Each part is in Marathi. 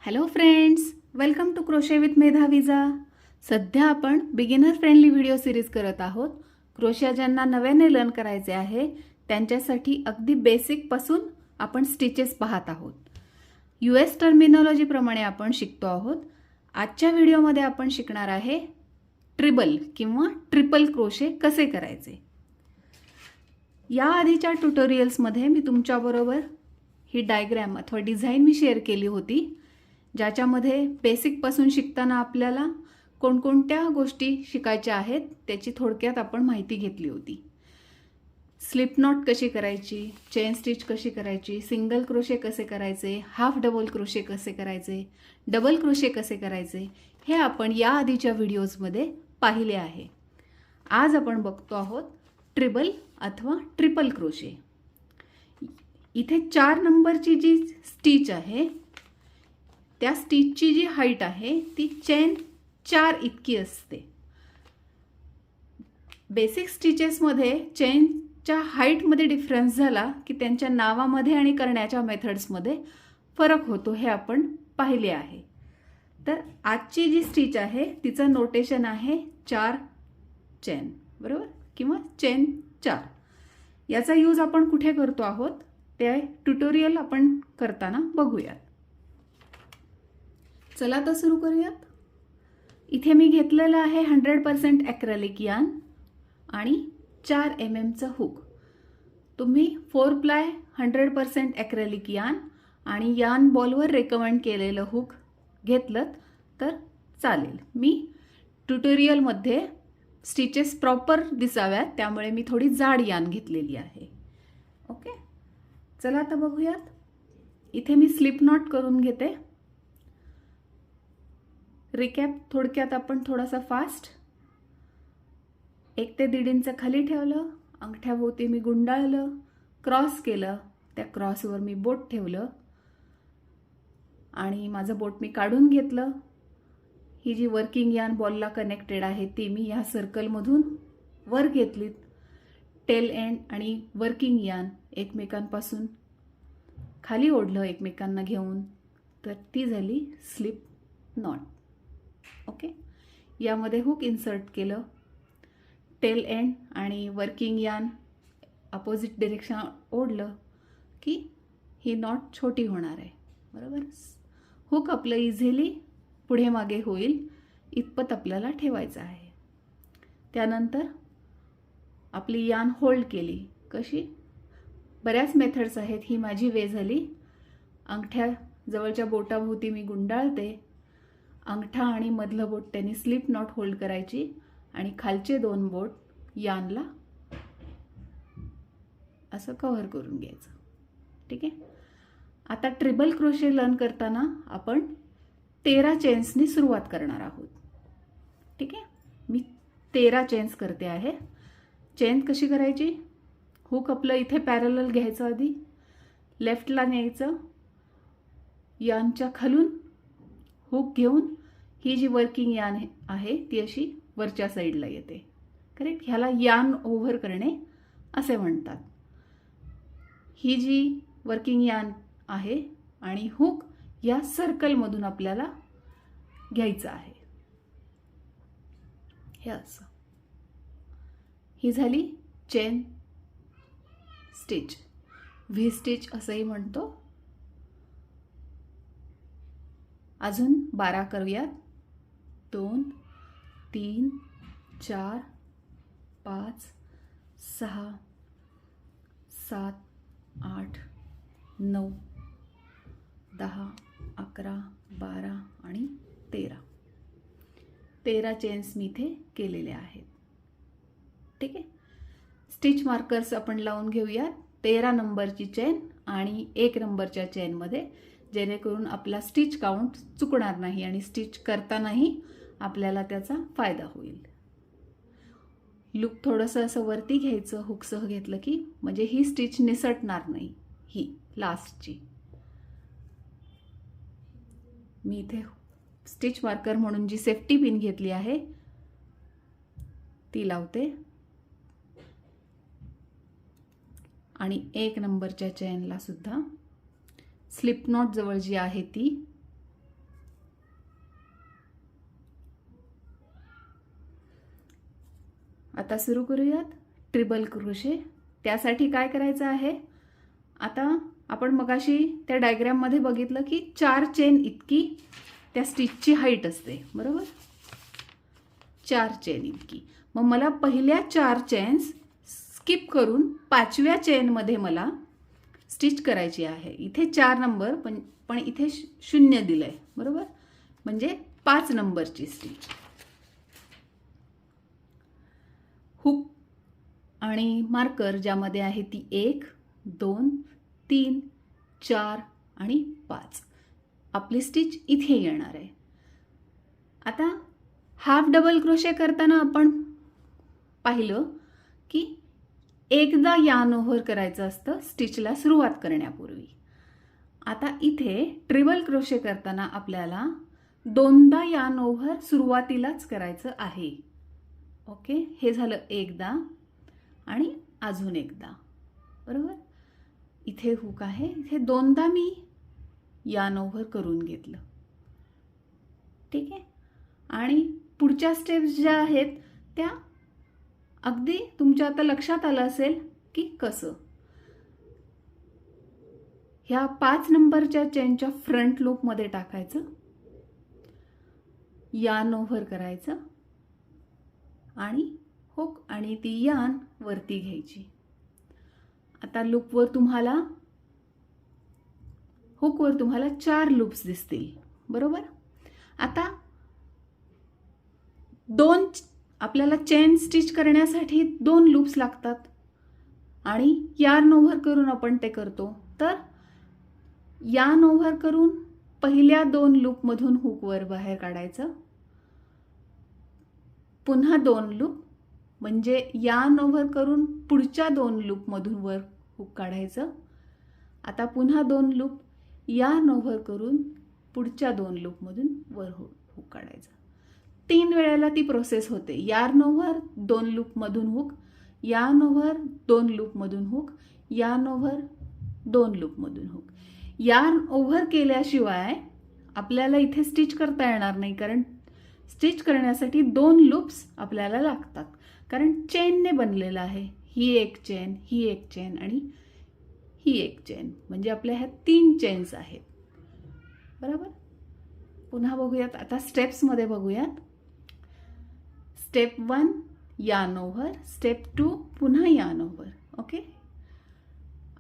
Hello friends, welcome to crochet with Medhavija. सध्या आपण बिगिनर फ्रेंडली व्हिडिओ सिरीज करत आहोत. क्रोशिया ज्यांना नव्याने लर्न करायचे आहे त्यांच्यासाठी अगदी बेसिकपासून आपण स्टिचेस पाहत आहोत. US टर्मिनॉलॉजीप्रमाणे आपण शिकतो आहोत. आजच्या व्हिडिओमध्ये आपण शिकणार आहे ट्रिबल किंवा ट्रिपल क्रोशे कसे करायचे. या आधीच्या ट्युटोरियल्समध्ये मी तुमच्याबरोबर ही डायग्रॅम अथवा डिझाईन मी शेअर केली होती, ज्याच्यामध्ये बेसिकपासून शिकताना आपल्याला कोणकोणत्या गोष्टी शिकायच्या आहेत त्याची थोडक्यात आपण माहिती घेतली होती. स्लिप नॉट कशी करायची, चेन स्टिच कशी करायची, सिंगल क्रोशे कसे करायचे, हाफ डबल क्रोशे कसे करायचे, डबल क्रोशे कसे करायचे, हे आपण या आधीच्या व्हिडिओजमध्ये पाहिले आहे. आज आपण बघतो आहोत ट्रिबल अथवा ट्रिपल क्रोशे. इथे 4 नंबरची जी स्टिच आहे त्या स्टिचची जी हाईट आहे ती चेन 4 इतकी असते. बेसिक स्टिचेसमध्ये चेनच्या हाईटमध्ये डिफरन्स झाला की त्यांच्या नावामध्ये आणि करण्याच्या मेथड्समध्ये फरक होतो, हे आपण पाहिले आहे. तर आजची जी स्टिच आहे तिचं नोटेशन आहे 4 चेन, बरोबर, किंवा चेन 4. याचा यूज आपण कुठे करतो आहोत ते ट्युटोरियल आपण करताना बघूयात. चला तर सुरू करूयात. इथे मी घेतलेलं आहे 100% ॲक्रेलिक यार्न आणि 4 mmचं हुक. तुम्ही 4 प्लाय 100% ॲक्रेलिक यार्न आणि यार्न बॉलवर रेकमेंड केलेलं हुक घेतलं तर चालेल. मी ट्युटोरियलमध्ये स्टिचेस प्रॉपर दिसाव्यात त्यामुळे मी थोडी जाड यार्न घेतलेली आहे. ओके, चला आता बघूयात. इथे मी स्लिप नॉट करून घेते. रिकॅप थोडक्यात आपण थोडासा फास्ट. 1 ते 1.5 इंच खाली ठेवलं, अंगठ्याभोवती मी गुंडाळलं, क्रॉस केलं, त्या क्रॉसवर मी बोट ठेवलं आणि माझं बोट मी काढून घेतलं. ही जी वर्किंग यार्न बॉलला कनेक्टेड आहे ती मी या सर्कलमधून वर घेतलीत. टेल एंड आणि वर्किंग यार्न एकमेकांपासून खाली ओढलं एकमेकांना घेऊन, तर ती झाली स्लिप नॉट. ओके, यामध्ये हुक इन्सर्ट केलं. टेल एंड आणि वर्किंग यार्न अपोजिट डिरेक्शन ओढलं की ही नॉट छोटी होणार आहे, बरोबर. हुक आपलं इझिली पुढे मागे होईल इतपत आपल्याला ठेवायचं आहे. त्यानंतर आपली यार्न होल्ड केली. कशी, बऱ्याच मेथड्स आहेत, ही माझी वे झाली. अंगठ्या जवळच्या बोटाभोवती मी गुंडाळते, अंगठा आणि मधलं बोट त्यांनी स्लिप नॉट होल्ड करायची आणि खालचे 2 बोट यार्नला असं कव्हर करून घ्यायचं. ठीक आहे. आता ट्रिबल क्रोशे लर्न करताना आपण 13 चेन्सनी सुरुवात करणार आहोत. ठीक आहे, मी 13 चेन्स करते आहे. चेन कशी करायची, हुक आपलं इथे पॅरलल घ्यायचं, आधी लेफ्टला न्यायचं, यार्नच्या खालून हुक घेऊन ही जी वर्किंग यार्न आहे ती अशी वरच्या साईडला येते. करेक्ट, ह्याला यार्न ओव्हर करणे असे म्हणतात. ही जी वर्किंग यार्न आहे आणि हुक या सर्कलमधून आपल्याला घ्यायचं आहे, हे असं. ही झाली चेन स्टिच, व्ही स्टिच असंही म्हणतो. अजून 12 करूयात. 2 3 4 5 6 7 8 9 10 11 12 आणि 13 चेन्स मी इथे केलेले आहेत. ठीक आहे, स्टिच मार्कर्स आपण लावून घेऊया 13 नंबरची चेन आणि 1 नंबरच्या चेनमध्ये, जेणेकरून आपला स्टिच काउंट चुकणार नाही आणि स्टिच करतानाही आपल्याला त्याचा फायदा होईल. लूप थोडंसं असं वरती घ्यायचं, हुकसह घेतलं की म्हणजे ही स्टिच निसटणार नाही. ही लास्टची मी इथे स्टिच मार्कर म्हणून जी सेफ्टी पिन घेतली आहे ती लावते आणि 1 नंबरच्या चेनला सुद्धा स्लिप नॉट जवळ जी आहे ती आता सुरू करूयात ट्रिपल क्रोशे. त्यासाठी काय करायचं आहे, आता आपण मगाशी त्या डायग्राममध्ये बघितलं की 4 चेन इतकी त्या स्टिचची हाईट असते, बरोबर. 4 चेन इतकी. मग मला पहिल्या 4 चेन्स स्किप करून 5व्या चेनमध्ये मला स्टिच करायची आहे. इथे 4 नंबर पण इथे 0 दिलंय, बरोबर. म्हणजे 5 नंबरची स्टिच. हुक आणि मार्कर ज्यामध्ये आहे ती 1, 2, 3, 4 आणि 5. आपली स्टिच इथे येणार आहे. आता हाफ डबल क्रोशे करताना आपण पाहिलं की एकदा यार्न ओव्हर करायचं असतं स्टिचला सुरुवात करण्यापूर्वी. आता इथे ट्रिपल क्रोशे करताना आपल्याला 2दा यार्न ओव्हर सुरुवातीलाच करायचं आहे. ओके, हे झालं एकदा आणि अजून एकदा, बरोबर. इथे हुक आहे, इथे 2दा मी यार्न ओव्हर करून घेतलं, ठीक आहे. आणि पुढच्या स्टेप्स ज्या आहेत त्या अगदी तुमच्या आता लक्षात आलं असेल की कसं. ह्या 5 नंबरच्या चेनच्या फ्रंट लूपमध्ये टाकायचं, यार्न ओव्हर करायचं आणि हुक आणि ती यार्न वरती घ्यायची. आता हुकवर तुम्हाला 4 लूप्स दिसतील, बरोबर. आता आपल्याला चेन स्टिच करण्यासाठी 2 लूप्स लागतात आणि यार्न ओव्हर करून आपण ते करतो. तर यार्न ओव्हर करून पहिल्या 2 लूपमधून हुकवर बाहेर काढायचं, पुन्हा 2 लूप, म्हणजे यार्न ओव्हर करून पुढच्या 2 लूपमधून वर हुक काढायचं. आता पुन्हा 2 लूप, यार्न ओव्हर करून पुढच्या 2 लूपमधून वर हुक काढायचं. 3 वेळेला ती प्रोसेस होते. यार्न ओव्हर 2 लूपमधून हुक, यार्न ओव्हर 2 लूपमधून हुक, यार्न ओव्हर 2 लूपमधून हुक. यार्न ओव्हर केल्याशिवाय आपल्याला इथे स्टिच करता येणार नाही, कारण स्टिच करण्यासाठी 2 लूप्स आपल्याला लागतात, कारण चेनने बनलेलं आहे. ही एक चेन, ही एक चेन आणि ही एक चेन, म्हणजे आपल्या ह्या 3 चेन्स आहेत, बरोबर. पुन्हा बघूयात, आता स्टेप्समध्ये बघूयात. स्टेप 1 यार्न ओव्हर, स्टेप 2 पुन्हा यार्न ओव्हर. ओके,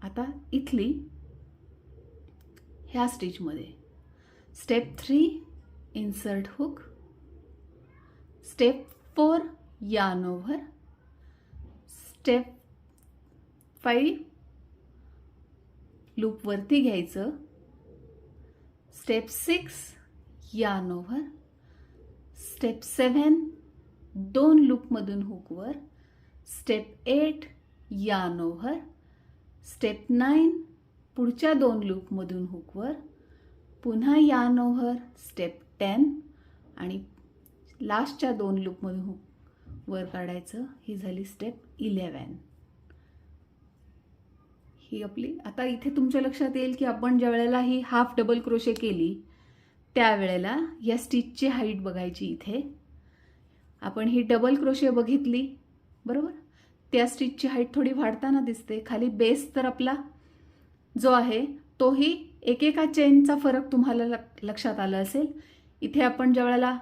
आता इथली ह्या स्टिचमध्ये step 3 insert hook, step 4 yarn over, step 5 loop वरती घ्यायचं, स्टेप 6 यार्न ओव्हर, स्टेप 7 2 लूपमधून हुकवर, स्टेप 8 यार्न ओव्हर, स्टेप 9 पुढच्या 2 लूपमधून हुकवर, पुन्हा यार्न ओव्हर, स्टेप 10 आणि लास्टच्या 2 लूपमधून हुक वर काढायचं. ही झाली स्टेप 11. ही आपली. आता इथे तुमच्या लक्षात येईल की आपण ज्या वेळेला ही हाफ डबल क्रोशे केली त्यावेळेला या स्टिचची हाईट बघायची. इथे आपण ही डबल क्रोशे बघितली, बरोबर. त्या स्टिचची हाईट थोडी वाढताना दिसते. खाली बेस तर आपला जो आहे तोही एकेका चेनचा फरक तुम्हाला लक्षात आला असेल. इथे आपण ज्या वेळेला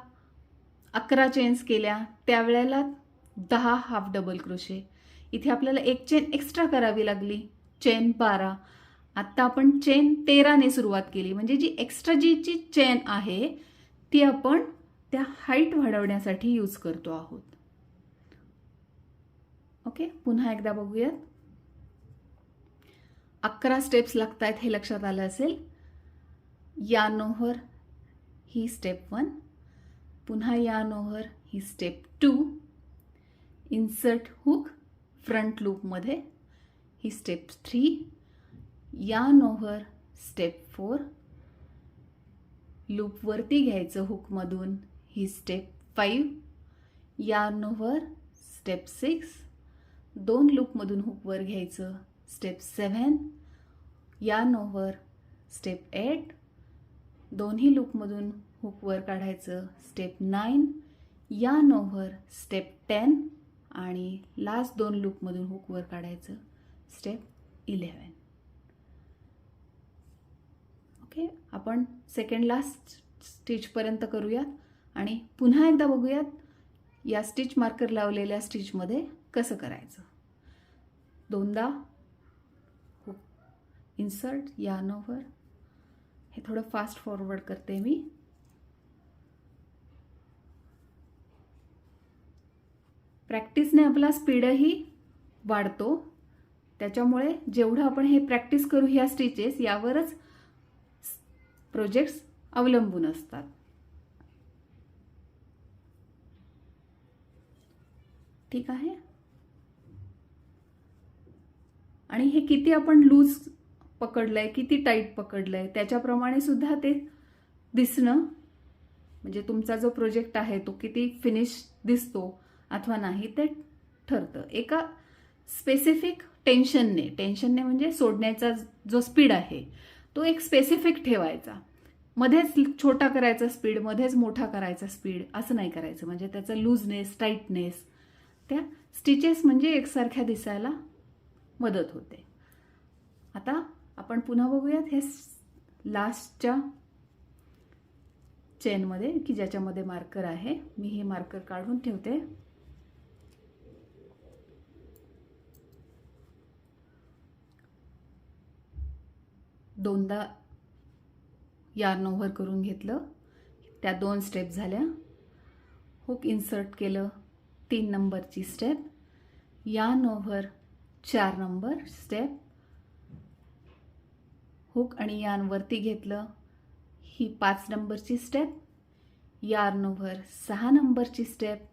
11 चेन्स केल्या त्यावेळेला 10 हाफ डबल क्रोशे. इथे आपल्याला एक चेन एक्स्ट्रा करावी लागली, चेन 12. आत्ता आपण चेन 13ने सुरुवात केली, म्हणजे जी एक्स्ट्रा जी चेन आहे ती आपण त्या हाईट वाढवण्यासाठी यूज करतो आहोत. ओके, पुन्हा एकदा बघूयात. 11 स्टेप्स लागत आहेत हे लक्षात आलं असेल. यार्न ओव्हर ही स्टेप 1, पुन्हा यार्न ओव्हर ही स्टेप 2, इन्सर्ट हुक फ्रंट लूपमध्ये ही step 3, yarn over step 4, loop वरती घ्यायचं हुकमधून ही स्टेप 5, यार्न ओव्हर स्टेप 6, 2 लूपमधून हुकवर घ्यायचं स्टेप 7, यार्न ओव्हर स्टेप 8, दोन्ही लूपमधून हुकवर काढायचं स्टेप 9, यार्न ओव्हर स्टेप 10 आणि लास्ट 2 लूपमधून हुक वर काढायचं. स्टेप 11. ओके, आपण सेकंड लास्ट स्टिचपर्यंत करूयात आणि पुन्हा एकदा बघूयात या स्टिच मार्कर लावलेल्या स्टिचमध्ये कसं करायचं. 2दा हुक इन्सर्ट, यार्न ओव्हर. हे थोडं फास्ट फॉरवर्ड करते मी. प्रॅक्टिसने आपला स्पीडही वाढतो. त्याच्यामुळे जेवढं आपण हे प्रॅक्टिस करू ह्या स्टिचेस, यावरच प्रोजेक्ट्स अवलंबून असतात. ठीक आहे. आणि हे किती आपण लूज पकडलंय, किती टाईट पकडलंय, त्याच्याप्रमाणे सुद्धा ते दिसणं, म्हणजे तुमचा जो प्रोजेक्ट आहे तो किती फिनिश दिसतो अथवा नाही ते ठरतं. एका स्पेसिफिक टेन्शनने म्हणजे सोडण्याचा जो स्पीड आहे तो एक स्पेसिफिक ठेवायचा. मध्येच छोटा करायचा स्पीड, मध्येच मोठा करायचा स्पीड, असं नाही करायचं. म्हणजे त्याचा लूजनेस, टाईटनेस त्या स्टिचेस म्हणजे एकसारख्या दिसायला मदत होते. आता आपण पुन्हा बघूयात हे लास्टच्या चेनमध्ये की ज्याच्यामध्ये मार्कर आहे. मी हे मार्कर काढून ठेवते. दोनदा यार्न ओव्हर करून घेतलं. त्या 2 स्टेप झाल्या. हुक इन्सर्ट केलं, 3 नंबरची step. Yarn over 4 number step. Hook आणि यार्न वरती घेतलं, ही 5 नंबरची स्टेप. यार्न ओव्हर 6 नंबरची स्टेप.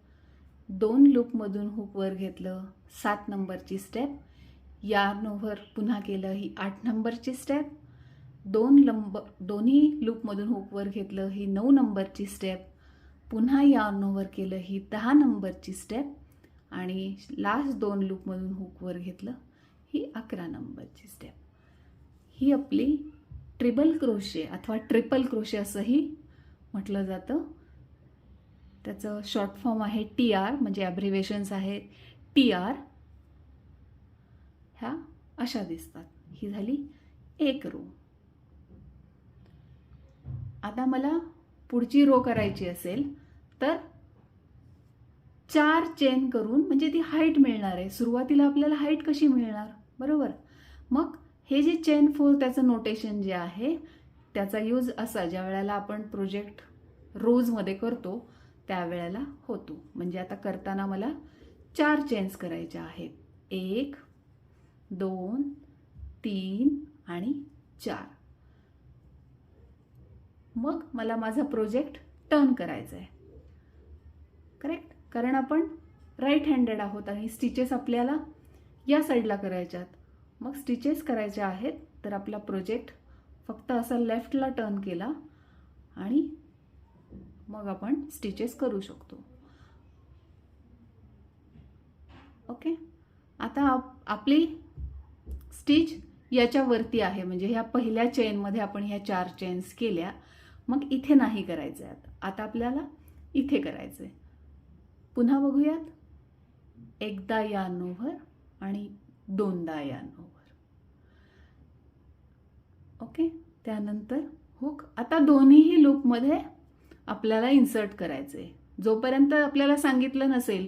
2 लूपमधून हुक वर घेतलं, 7 नंबरची स्टेप. यार्न ओव्हर पुन्हा केलं, ही 8 नंबरची स्टेप. दोन्ही लूपमधून हुक वर घेतलं, ही 9 नंबरची स्टेप. पुन्हा यार्न ओव्हर केलं, ही 10 नंबरची स्टेप. आणि लास्ट 2 लूपमधून हुक वर घेतलं, ही 11 नंबरची स्टेप. ही आपली ट्रिपल क्रोशे अथवा ट्रिपल क्रोशे असंही म्हटलं जातं. त्याचं शॉर्ट फॉर्म आहे TR, म्हणजे ॲब्रिव्हेशन्स आहेत TR. ह्या अशा दिसतात. ही झाली एक रो. आता मला पुढची रो करायची असेल तर 4 चेन करून, म्हणजे ती हाईट मिळणार आहे. सुरुवातीला आपल्याला हाईट कशी मिळणार, बरोबर. मग हे जे चेन 4 त्याचं नोटेशन जे आहे त्याचा यूज असा ज्या वेळेला आपण प्रोजेक्ट रोजमध्ये करतो त्यावेळेला होतो. म्हणजे आता करताना मला 4 चेन्स करायच्या आहेत. 1, 2, 3 आणि 4. मग मला माझा प्रोजेक्ट टर्न करायचा आहे. करेक्ट, कारण आपण राईट हँडेड आहोत आणि स्टिचेस आपल्याला या साईडला करायच्यात. मग स्टिचेस करायच्या आहेत तर आपला प्रोजेक्ट फक्त असा लेफ्टला टर्न केला आणि मग आपण स्टिचेस करू शकतो. ओके, आता आपली स्टिच याच्यावरती आहे. म्हणजे ह्या पहिल्या चेनमध्ये आपण ह्या 4 चेन्स केल्या. मग इथे नाही करायचं आहे. आता आपल्याला इथे करायचं आहे. पुन्हा बघूयात. एकदा यार्न ओव्हर आणि 2दा यार्न ओव्हर. ओके, त्यानंतर हुक. आता दोन्हीही लूपमध्ये आपल्याला इन्सर्ट करायचं आहे. जोपर्यंत आपल्याला सांगितलं नसेल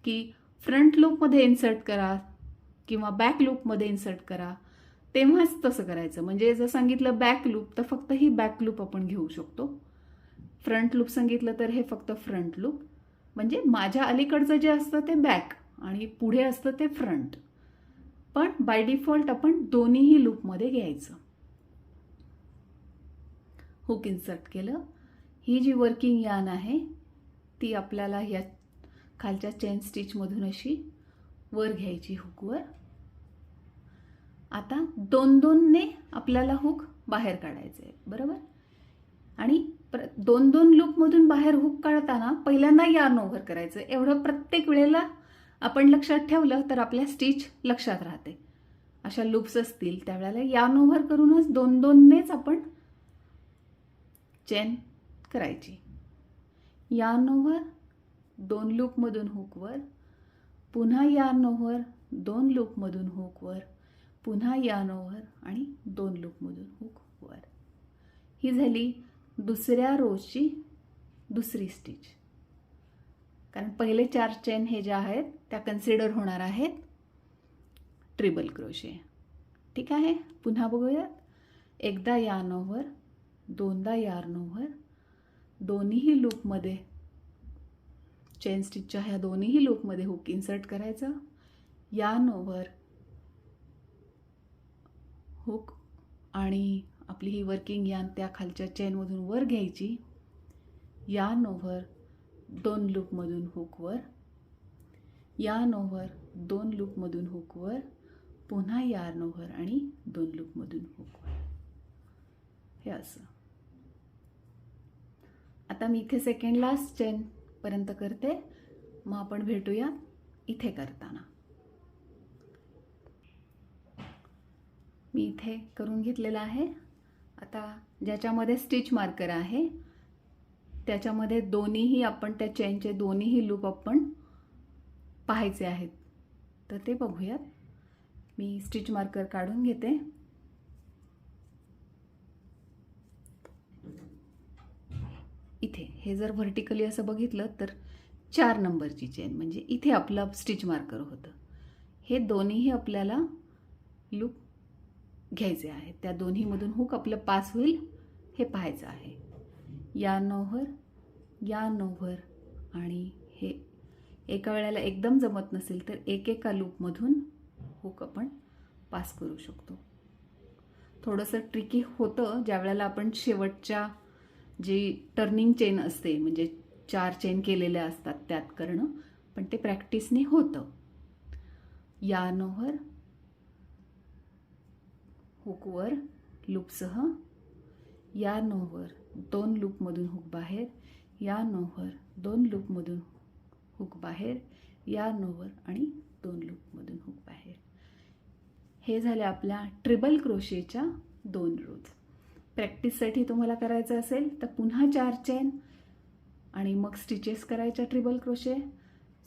की फ्रंट लूपमध्ये इन्सर्ट करा किंवा बॅक लूपमध्ये इन्सर्ट करा, तेव्हाच तसं करायचं. म्हणजे जर सांगितलं बॅक लूप तर फक्त ही बॅक लूप आपण घेऊ शकतो. फ्रंट लूप सांगितलं तर हे फक्त फ्रंट लूप. म्हणजे माझ्या अलीकडचं जे असतं ते बॅक आणि पुढे असतं ते फ्रंट. पण बाय डिफॉल्ट आपण दोन्हीही लूपमध्ये घ्यायचं. हुक इन्सर्ट केलं. ही जी वर्किंग यार्न आहे ती आपल्याला या खालच्या चेन स्टिचमधून अशी वर घ्यायची हुकवर. आता 2-2ने आपल्याला हुक बाहेर काढायचं आहे, बरोबर. आणि 2-2 लूपमधून बाहेर हुक काढताना पहिल्यांदा यार्न ओव्हर करायचं. एवढं प्रत्येक वेळेला आपण लक्षात ठेवलं तर आपल्या स्टिच लक्षात राहते. अशा लूप्स असतील त्यावेळेला यार्न ओव्हर करूनच 2-2नेच आपण चेन करायची. यार्न ओव्हर, 2 लूपमधून हुकवर, पुन्हा yarn over 2 लूपमधून हुकवर, पुन्हा yarn over आणि 2 लूपमधून हुकवर. ही झाली दुसऱ्या रोजची दुसरी स्टिच. कारण पहिले 4 चेन हे ज्या आहेत त्या कन्सिडर होणार आहेत ट्रिपल क्रोशे. ठीक आहे, पुन्हा बघूयात. एकदा yarn over, दोनदा yarn over, दोन्हीही लूपमध्ये चेन स्टिचच्या ह्या दोन्हीही लूपमध्ये हुक इन्सर्ट करायचं, yarn over, हुक आणि आपली ही वर्किंग yarn त्या खालच्या चेनमधून वर घ्यायची, yarn over, 2 लूपमधून हुकवर, yarn over, 2 लूपमधून हुकवर, पुन्हा yarn over आणि 2 लूपमधून हुकवर. हे असं. आता मी इथे सेकंड लास्ट चेन पर्यंत करते, मग आपण भेटूया इथे करताना. मी इथे करून घेतलेला आहे. आता ज्याच्यामध्ये स्टिच मार्कर आहे त्याच्यामध्ये दोन्हीही आपण त्या चेनचे दोन्हीही लूप आपण पाहायचे आहेत, तर ते बघूयात. मी स्टिच मार्कर काढून घेते. इथे हे जर व्हर्टिकली असं बघितलं तर 4 नंबरची चेन म्हणजे इथे आपलं स्टिच मार्कर होतं. हे दोन्हीही आपल्याला लूप घ्यायचे आहेत, त्या दोन्हीमधून हुक आपलं पास होईल हे पाहायचं आहे. yarn over, yarn over आणि हे एका वेळेला एकदम जमत नसेल तर एकेका लूपमधून हुक आपण पास करू शकतो. थोडंसं ट्रिकी होतं ज्या वेळेला आपण शेवटच्या जी टर्निंग चेन असते म्हणजे 4 चेन केलेल्या असतात त्यात करणं, पण ते प्रॅक्टिसने होतं. yarn over, हुकवर लूपसह, yarn over, 2 लूपमधून हुक बाहेर, yarn over, 2 लूपमधून हुक बाहेर, yarn over आणि 2 लूपमधून हुक बाहेर. हे झाले आपल्या ट्रिपल क्रोशेच्या 2 रोज. प्रॅक्टिससाठी तुम्हाला करायचं असेल तर पुन्हा 4 चेन आणि मग स्टिचेस करायच्या ट्रिपल क्रोशे.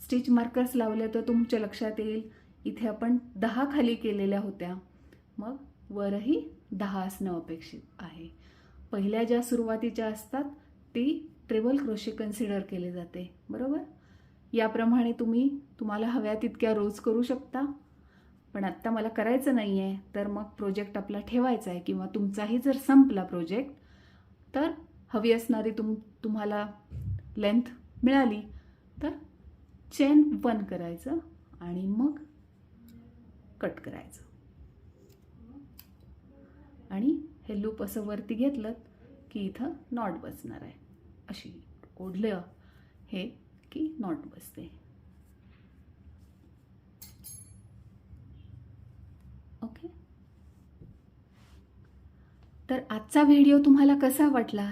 स्टिच मार्कर्स लावले तर तुमच्या लक्षात येईल इथे आपण 10 खाली केलेल्या होत्या, मग वरही 10 असणं अपेक्षित आहे. पहिल्या ज्या सुरुवातीच्या असतात ती ट्रिपल क्रोशे कन्सिडर केले जाते, बरोबर. याप्रमाणे तुम्हाला हव्या तितक्या रोज करू शकता. पण आत्ता मला करायचं नाही आहे तर मग प्रोजेक्ट आपला ठेवायचा आहे, किंवा तुमचाही जर संपला प्रोजेक्ट तर हवी असणारी तुम्हाला लेंथ मिळाली तर चेन 1 करायचं आणि मग कट करायचं आणि हे लूप असं वरती घेतलं की इथं नॉट बसणार आहे. अशी ओढलं हे की नॉट बसते. ओके, तर आजचा व्हिडिओ तुम्हाला कसा वाटला?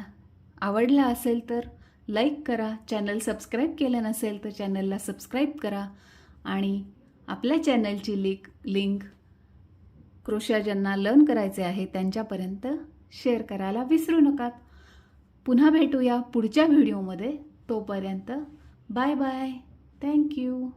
आवडला असेल तर लाईक करा. चॅनल सबस्क्राईब केलं नसेल तर चॅनलला सबस्क्राईब करा आणि आपल्या चॅनलची लिंक क्रोशा ज्यांना लर्न करायचे आहे त्यांच्यापर्यंत शेअर करायला विसरू नका. पुन्हा भेटूया पुढच्या व्हिडिओमध्ये. तोपर्यंत बाय बाय. थँक्यू.